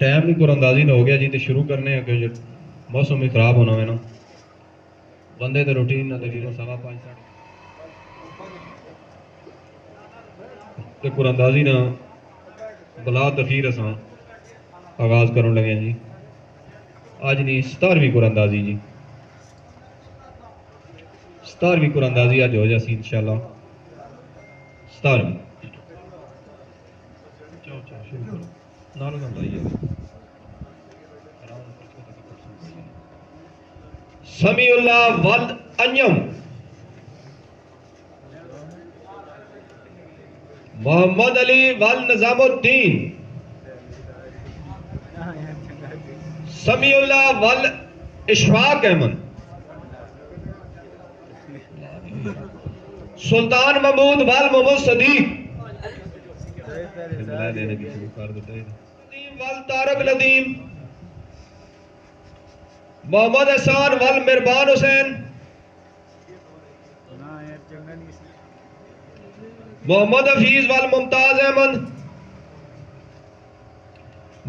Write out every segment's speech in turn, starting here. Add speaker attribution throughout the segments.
Speaker 1: Time भी कुरंदाजी हो गया जी, तो शुरू करने अगे जो मौसम भी खराब होना है ना, बंदे तो रूटीन ना तकरीबन 5:15 तो कुरंदाजी ना बला तो फिर असा आगाज कर लगे जी। अज नहीं 17वीं कुरंदाजी जी, 17वीं कुरंदाजी अज हो जासी इंशाल्लाह। 17वीं शुरू करो नाल ना लाइए। समीउल्लाह वल अन्यम मोहम्मद अली वल निजामुद्दीन समीउल्लाह वल इशफाक अहमद सुल्तान महमूद वल मोहम्मद सदीक वल तारक लदीम मोहम्मद हसान वल मिरबान हुसैन मोहम्मद हफीज वल मुमताज अहमद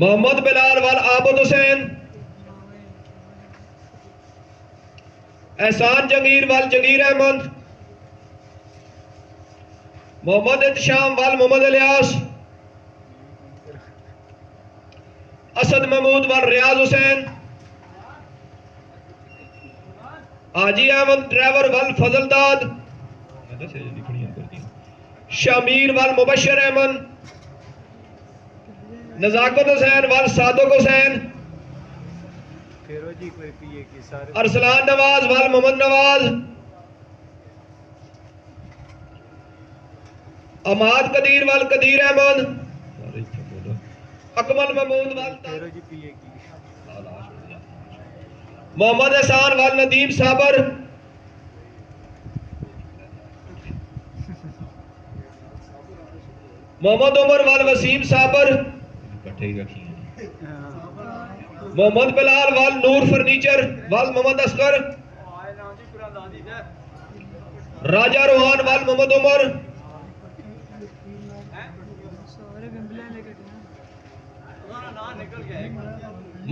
Speaker 1: मोहम्मद बिलाल वल आबद हुसैन एहसान जंगीर वल जंगीर अहमद मोहम्मद इत्शाम वल मोहम्मद इलियास असद महमूद वल रियाज हुसैन आजी अहमद ड्राइवर वल फजलदाद शमीर वल मुबशर अहमद नजाकत हुसैन वल सादक हुसैन अरसलान नवाज वल मोहम्मद नवाज अमाद कदीर वल कदीर अहमद अकमल महमूद वल मोहम्मद हसान वल नदीम साबर मोहम्मद उमर वल वसीम साबर मोहम्मद बिलाल वल नूर फर्नीचर वल मोहम्मद असगर राजा रोहान वल मोहम्मद उमर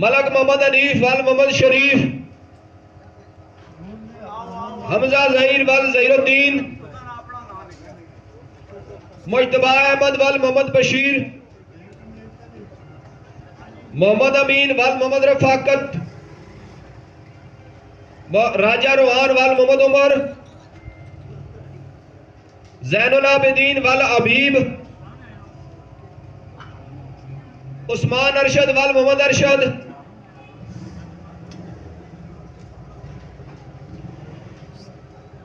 Speaker 1: मलक मोहम्मद अनीफ वल मोहम्मद शरीफ हमजा जहीर वल जहीरुद्दीन मुज्तबा अहमद वल मोहम्मद बशीर मोहम्मद अमीन वल मोहम्मद रफाकत राजा रोहान वल मोहम्मद उमर जैनुल आबिदीन वल अबीब उस्मान अरशद वल मोहम्मद अरशद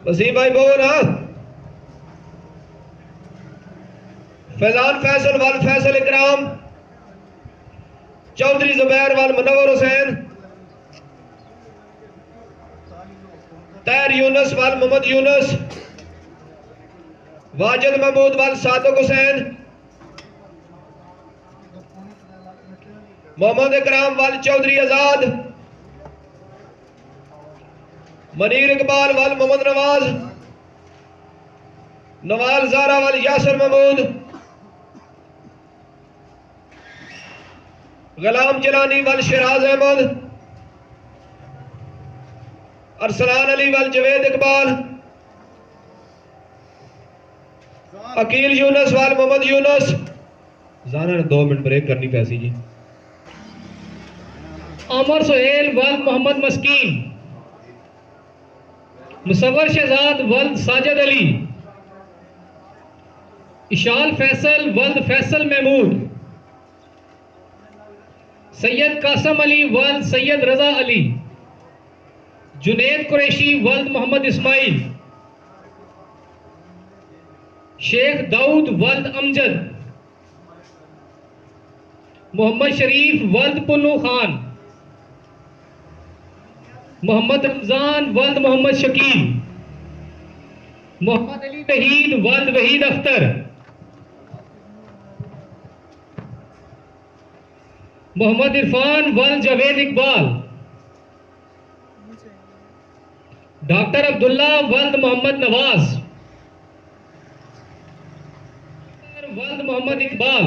Speaker 1: वसीम भाई बोल हाँ फैजान फैसल वल फैसल इकराम चौधरी जुबैर वल मुनव्वर हुसैन तैर यूनुस वल मोहम्मद यूनुस वाजिद महमूद वल सादक हुसैन मोहम्मद इकराम वल चौधरी आजाद मनीर इकबाल वल मोहम्मद नवाज नवाल जारा वल यासर महमूद गुलाम जिलानी वल शिराज अहमद अरसलान अली वल जवेद इकबाल अकील यूनुस वल मोहम्मद यूनुस। जाना ने 2 मिनट ब्रेक करनी पैसी जी।
Speaker 2: अमर सुहेल वल मोहम्मद मस्कीन मुसव्वर शहजाद वल्द साजिद अली इशाल फैसल वल्द फैसल महमूद सैयद कासम अली वल्द सैयद रजा अली जुनैद कुरैशी वल्द मोहम्मद इस्माइल शेख दाऊद वल्द अमजद मोहम्मद शरीफ वल्द पुन्नू खान मोहम्मद रमजान वल्द मोहम्मद शकील मोहम्मद अली वहीद वल्द वहीद अख्तर मोहम्मद इरफान वल्द जावेद इकबाल डॉक्टर अब्दुल्ला वल्द मोहम्मद नवाज वल्द मोहम्मद इकबाल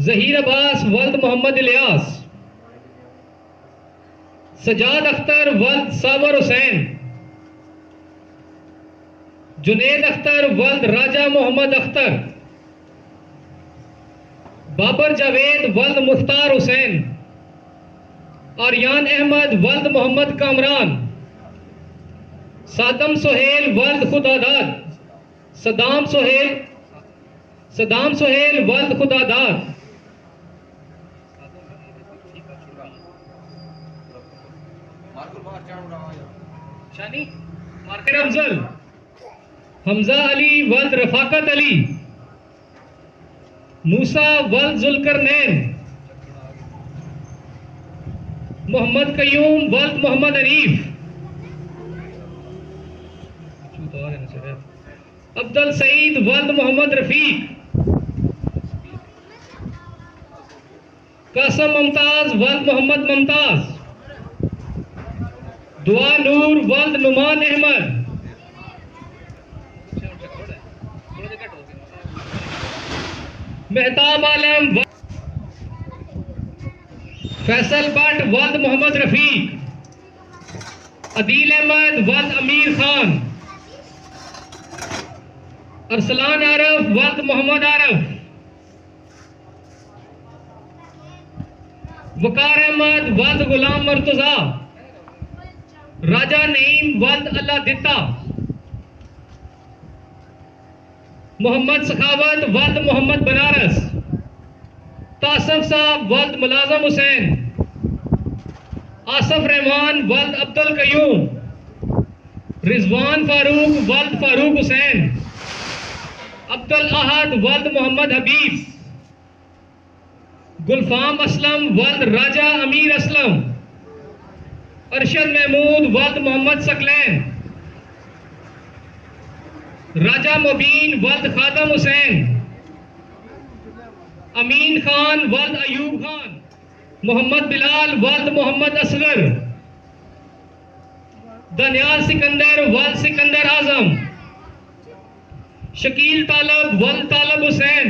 Speaker 2: जहीर अब्बास वल्द मोहम्मद इलियास, सजाद अख्तर वल्द साबर हुसैन, जुनेद अख्तर वल्द राजा मोहम्मद अख्तर, बाबर जावेद वल्द मुख्तार हुसैन, आर्यान अहमद वल्द मोहम्मद कामरान, सादम सोहेल वल्द खुदादाद, सदाम सोहेल वल्द खुदादाद, शानी मार्कर अफजल, हमजा अली वल्द रफाकत अली, मूसा वल्द जुल्करनैन, मोहम्मद कयूम वल्द मोहम्मद अनीफ, अब्दुल सईद वल्द मोहम्मद रफीक, कासम मुमताज वल्द मोहम्मद मुमताज, दुआ नूर वल्द नुमान अहमद, मेहताब आलम फैसल भट्ट वल्द मोहम्मद रफीक, अदील अहमद वल्द अमीर खान, अरसलान आरफ वल्द मोहम्मद आरफ, वकार अहमद वल्द गुलाम मर्तजा, राजा नईम वल्द अल्लाह दिता, मोहम्मद सखावत वल्द मोहम्मद बनारस, तासफ साहब वल्द मुलाजम हुसैन, आसफ रहमान वल्द अब्दुल कयूम, रिजवान फारूक वल्द फारूक हुसैन, अब्दुल अहद वल्द मोहम्मद हबीब, गुलफाम असलम वल्द राजा अमीर असलम, अरशद महमूद वल्द मोहम्मद सकलैन, राजा मुबीन वल्द खादम हुसैन, अमीन खान वल्द अयूब खान, मोहम्मद बिलाल वल्द मोहम्मद असगर, दनियाल सिकंदर वल्द सिकंदर आजम, शकील तालब वल्द तालब हुसैन,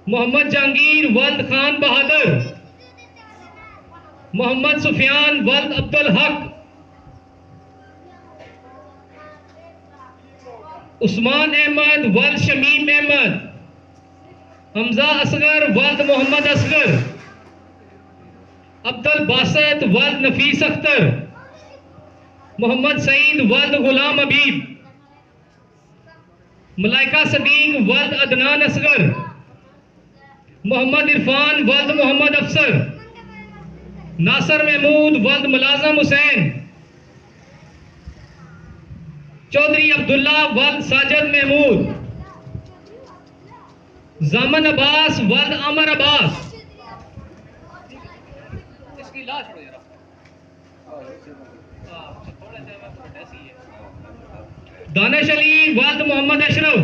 Speaker 2: मोहम्मद जहांगीर वल्द खान बहादुर, मोहम्मद सुफियान वल्द अब्दुल हक, उस्मान अहमद वल्द शमीम अहमद, हमजा असगर वल्द मोहम्मद असगर, अब्दुल बासत वल्द नफीस अख्तर, मोहम्मद सईद वल्द गुलाम हबीब, मलाइका सदीक वल्द अदनान असगर, मोहम्मद इरफान वल्द मोहम्मद अफसर, नासर महमूद वल्द मुलाजम हुसैन, चौधरी अब्दुल्ला वल्द साजिद महमूद, जामन अब्बास वल्द अमर अब्बास, इसकी लाश हो जरा दानिश अली वल्द मोहम्मद अशरफ,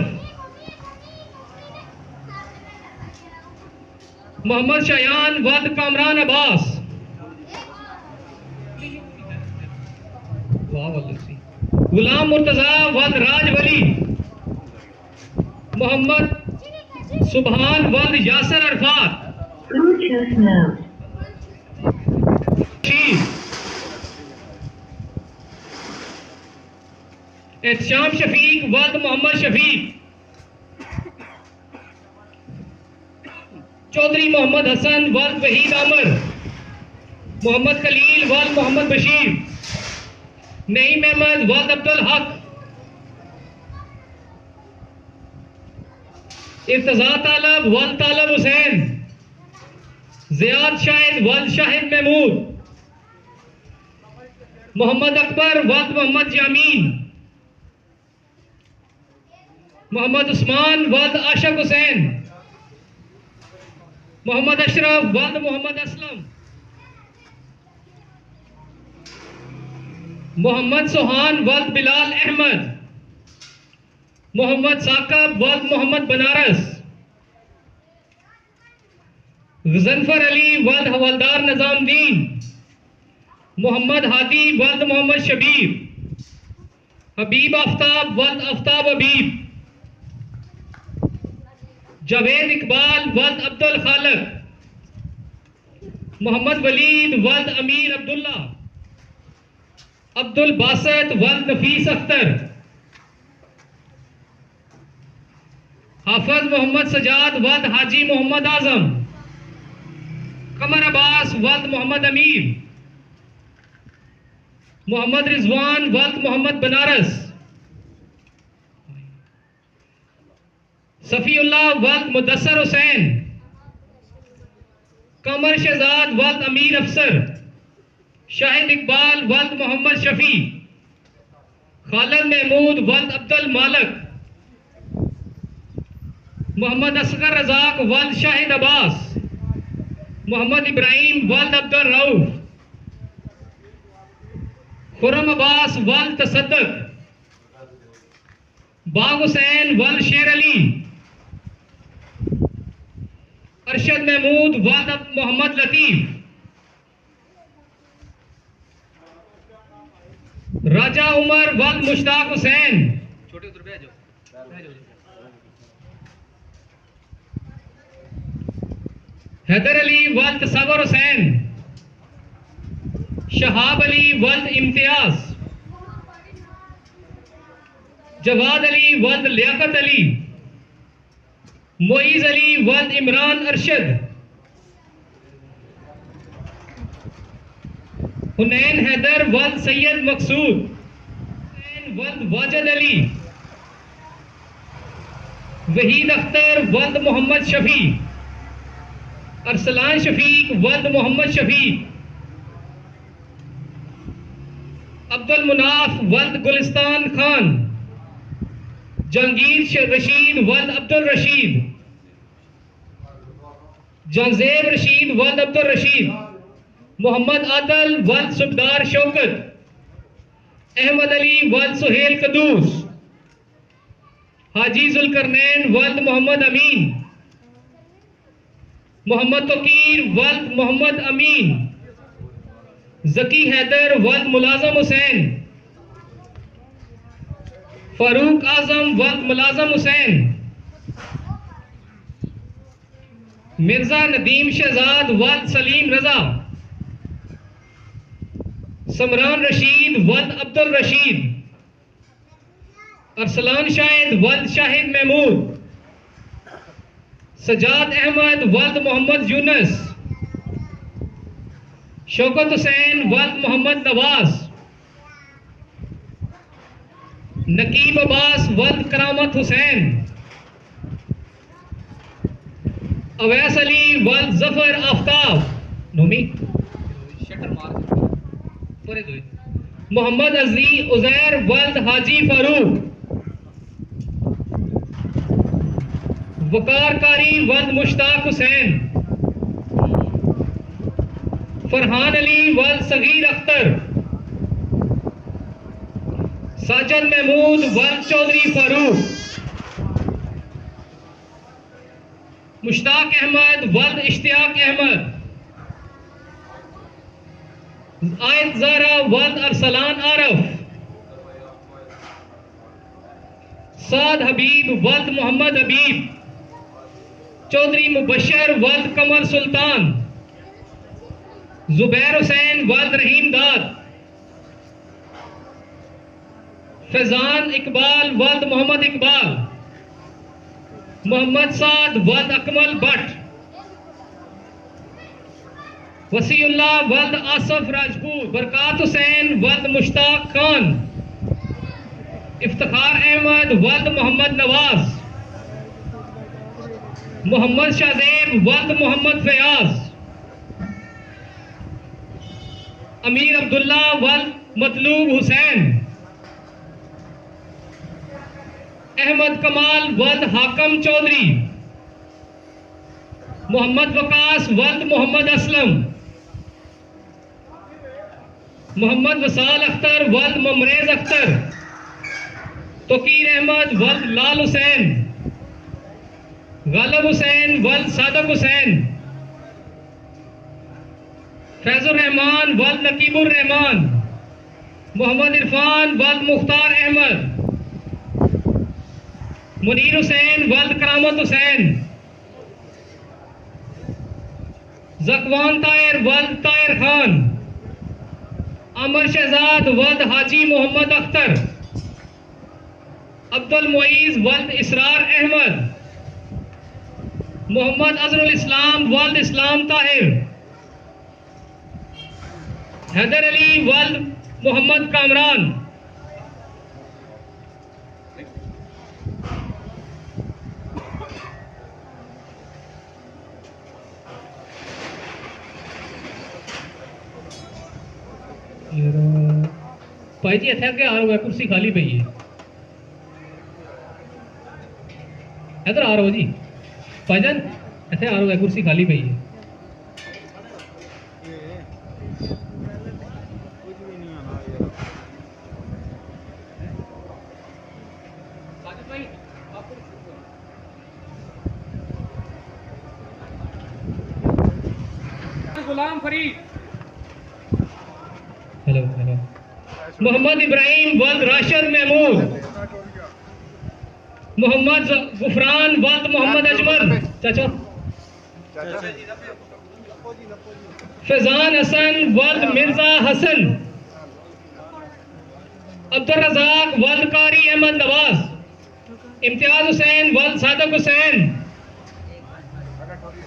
Speaker 2: मोहम्मद शयान वल्द कामरान अब्बास, गुलाम मुर्तजा वल्द राज वली, मोहम्मद सुबहान वल्द यासर अरफात, एहतशाम शफीक वल्द मोहम्मद शफीक, चौधरी मोहम्मद हसन वल्द वहीद आमर, मोहम्मद खलील वल्द मोहम्मद बशीर, नईम अहमद वल्द अब्दुल हक, इर्तजा तालब वल्द तालब हुसैन, जियाद शाहिद वल्द शाहिद महमूद, मोहम्मद अकबर वल्द मोहम्मद जामीन, मोहम्मद उस्मान वल्द आशक हुसैन, मोहम्मद अशरफ वल्द मोहम्मद असलम, मोहम्मद सुहान वल्द बिलाल अहमद, मोहम्मद साकब वल्द मोहम्मद बनारस, गजनफर अली वल्द हवलदार निजामुद्दीन, मोहम्मद हादी वल्द मोहम्मद शबीर, हबीब आफ्ताब वल्द आफ्ताब हबीब, जावेद इकबाल वल्द अब्दुल खालिक, मोहम्मद वलीद वल्द अमीर अब्दुल्ला, अब्दुल बासत वल्द नफीस अख्तर, हाफिज मोहम्मद सजाद वल्द हाजी मोहम्मद आजम, कमर अब्बास वल्द मोहम्मद अमीर, मोहम्मद रिजवान वल्द मोहम्मद बनारस, सफीउल्लाह वल्द मुदस्सर हुसैन, कमर शहजाद वल्द अमीर अफसर, शाहिद इकबाल वल्द मोहम्मद शफी, खालिद महमूद वल्द अब्दुल मालिक, मोहम्मद असगर रजाक वल्द शाहिद अब्बास, मोहम्मद इब्राहिम वल्द अब्दुल रऊफ, खुर्रम अब्बास वल्द तसद्दुक, बाग हुसैन वल्द शेर अली, अरशद महमूद वल्द मोहम्मद लतीफ, राजा उमर वल्द मुश्ताक हुसैन, छोटे उधर बैठ जाओ, हैदर अली वल्द सबर हुसैन, शहाब अली वल्द इम्तियाज, जवाद अली वल्द लियाकत अली, मोईज अली वल्द इमरान अरशद, हुनैन हैदर वल्द सैयद मकसूद, हुसैन वल्द वाजिद अली, वहीद अख्तर वल्द मोहम्मद शफी, अरसलान शफीक वल्द मोहम्मद शफीक, अब्दुल मुनाफ वल्द गुलिस्तान खान, जहांगीर रशीद वल्द अब्दुल रशीद, जहांजेब रशीद वल्द अब्दुल रशीद, मोहम्मद आदल वल्द सुबदार शौकत, अहमद अली वल्द सुहेल कदूस, हाजी जुल्करनैन वल्द मोहम्मद अमीन, मोहम्मद तोकीर वल्द मोहम्मद अमीन, जकी हैदर वल्द मुलाजम हुसैन, फारूक आजम वल्द मुलाजम हुसैन, मिर्जा नदीम शहजाद वल्द सलीम रजा, समरान रशीद वल्द अब्दुल रशीद, अरसलान शाहिद वल्द शाहिद महमूद, सजाद अहमद वल्द मोहम्मद यूनस, शौकत हुसैन वल्द मोहम्मद नवाज, नकीब अब्बास वल्द करामत हुसैन, अवैस अली वल्द जफर आफ्ताब, नोमी शटर मार पूरे दो, मोहम्मद अजी उजैर वल्द हाजी फारूक, वकार कारी वल्द मुश्ताक हुसैन, फरहान अली वल्द सगीर अख्तर, साजद महमूद वल्द चौधरी फारूक, मुश्ताक अहमद वल्द इश्तियाक अहमद, आयत ज़ारा वल्द अरसलान आरफ, साद हबीब वल्द मोहम्मद हबीब, चौधरी मुबशर वल्द कमर सुल्तान, जुबैर हुसैन वल्द रहीम दाद, फैजान इकबाल वल्द मोहम्मद इकबाल, मोहम्मद साद वल्द अकमल भट्ट, वसीउल्लाह वल्द आसफ राजपूत, बरकात हुसैन वल्द मुश्ताक खान, इफ्तिखार अहमद वल्द मोहम्मद नवाज, मोहम्मद शाहजेब वल्द मोहम्मद फयाज, अमीर अब्दुल्ला वल्द मतलूब हुसैन, अहमद कमाल वल्द हाकम चौधरी, मोहम्मद वकास वल्द मोहम्मद असलम, मोहम्मद वसाल अख्तर वल्द ममरेज अख्तर, तोकीर अहमद वल्द लाल हुसैन, गालब हुसैन वल्द सादक हुसैन, फैजुर रहमान वल्द नकीबुर रहमान, मोहम्मद इरफान वल्द मुख्तार अहमद, मुनीर हुसैन वल्द करामत हुसैन, जकवान तायर वल्द तायर खान, अमर शहजाद वल्द हाजी मोहम्मद अख्तर, अब्दुल मुईज वल्द इसरार अहमद, मोहम्मद अजरुल इस्लाम वल्द इस्लाम ताहिर, हैदर अली वल्द मोहम्मद कामरान, भाई जी इत्थे अगे आ रहा है, कुर्सी खाली पई है, इधर आ रहा हो जी भाईजान, इत्थे आ रहा है, कुर्सी खाली पई है।
Speaker 3: गुलाम फरीद,
Speaker 2: हेलो हेलो, मोहम्मद इब्राहिम वल्द राशिद महमूद, मोहम्मद गुफरान वल्द मोहम्मद अजमल चाचा, फैजान हसन वल्द मिर्जा हसन, अब्दुल रज़ाक वल्द कारी अहमद नवाज, इम्तियाज हुसैन वल्द सादक हुसैन,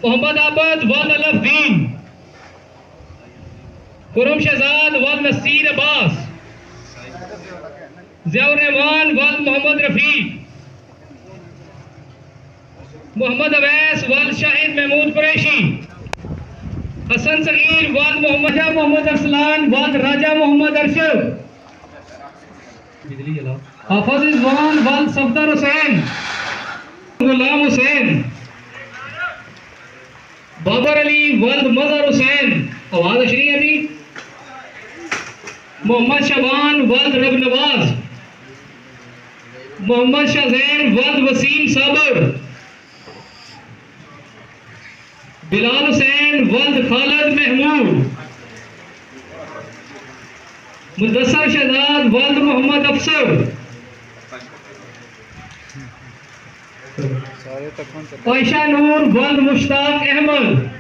Speaker 2: मोहम्मद आबद वल्द अलफदीन, खुरम शहजाद वल्द नसीर अब्बास, ज़ियाउर रहमान वल्द मोहम्मद रफीक, मोहम्मद अवैस वल्द शाहिद महमूद कुरैशी, हसन सगीर वल्द मोहम्मद अरसलान वल्द राजा मोहम्मद अरशद, हाफिज रिजवान वल्द सफदर हुसैन, गुलाम हुसैन, बाबर अली वल्द मजहर हुसैन, आवाज अशरी है अभी, मोहम्मद शबान वल्द रब नवाज, मोहम्मद शाहजैन वल्द वसीम साबर, बिलाल हुसैन वल्द खालिद महमूद, मुदस्सर शहजाद वल्द मोहम्मद अफसर, आयशा नूर वल्द मुश्ताक अहमद,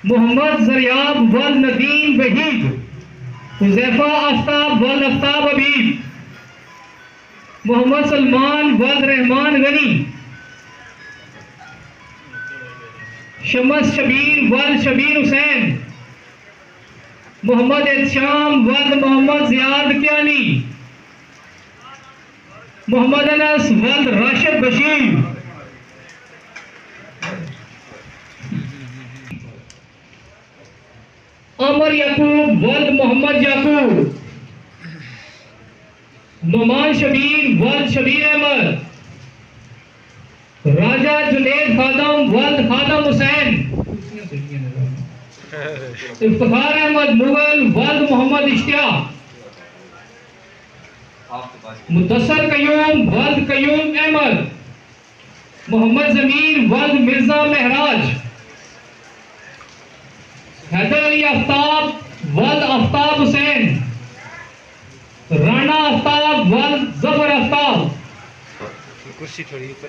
Speaker 2: मोहम्मद जरियाब वल्द नदीम वहीद, हुज़ैफा आफ्ताब वल्द आफ्ताब अबीब, मोहम्मद सलमान वल्द रहमान गनी, शमस शबीर वल्द शबीर हुसैन, मोहम्मद एहतशाम वल्द मोहम्मद जियाद कियानी, मोहम्मद अनस वल्द राशिद बशीर, अमर याकूब वल्द मोहम्मद याकूब, नुमान शबीर वल्द शबीर अहमद, राजा जुनेद खादम वल्द खादम हुसैन, इफ्तिखार अहमद मुगल वल्द मोहम्मद इश्तियाक, मुदस्सर कयूम वल्द कयूम अहमद, मोहम्मद जमीर वल्द मिर्जा महराज, हैदर अली आफ्ताब वल्द आफ्ताब हुसैन, राणा आफ्ताब वल्द जफर आफ्ताब,
Speaker 3: कुर्सी थोड़ी ऊपर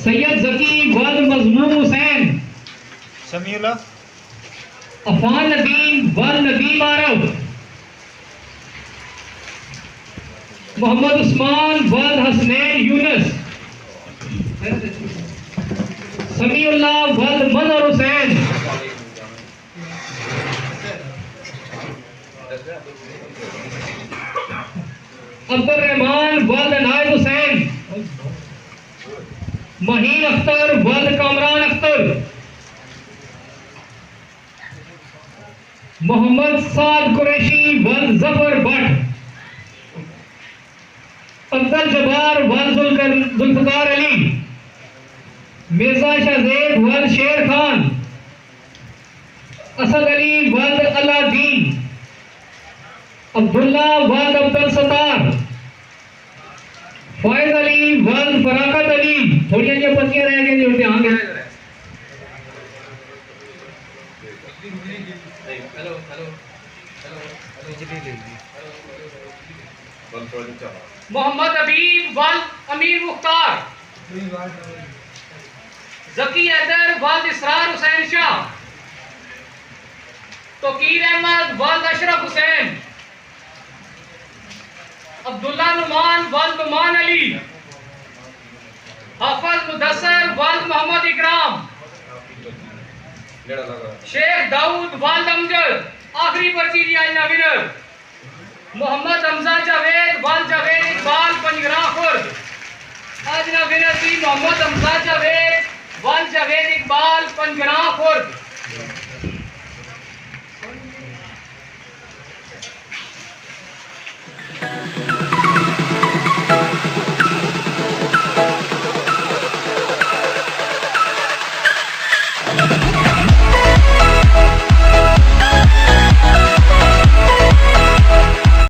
Speaker 2: सैयद जकी वल्द मजमूम हुसैन,
Speaker 3: समीउल्ला,
Speaker 2: अफान नदीम वल्द नदीम आरब, मोहम्मद उस्मान वल्द हसनैन यूनस, समीउल्लाह वल्द मजहर हुसैन, अब्दुल रहमान वल्द नायब हुसैन, महीन अख्तर वल्द कामरान अख्तर, मोहम्मद साद कुरैशी वल्द जफर भट्ट, अब्दुल जब्बार वल्द जुल्फकार अली, मिर्जा शाहजेब वल्द शेर खान, असद अली वल्द अलादीन, अब्दुल्ला वल्द अब्दुल सत्तार, फैज अली वल्द फराकत अली, थोड़ी जो पत्तियां रह गई जो ध्यान देना जरा। हेलो हेलो
Speaker 3: बिजली ले ली।
Speaker 2: मोहम्मद हबीब वल्द अमीर मुख्तार, जकी हैदर वाल्द इसरार हुसैन शाह, तोकीर अहमद वाल्द अशरफ हुसैन, अब्दुल्ला नुमान वाल्द नुमान अली, हाफिज मुदस्सर वाल्द मोहम्मद इकराम, शेख दाऊद वाल्द अमजद। आखिरी पर्ची जी आज ना विनर मोहम्मद हमजा जावेद वाल्द जावेद इकबाल पंजगरा खुर्द। आज ना विनर थी मोहम्मद हमजा जावेद वाल्द जावेद इकबाल पंजगरा खुर्द।
Speaker 4: Thank you.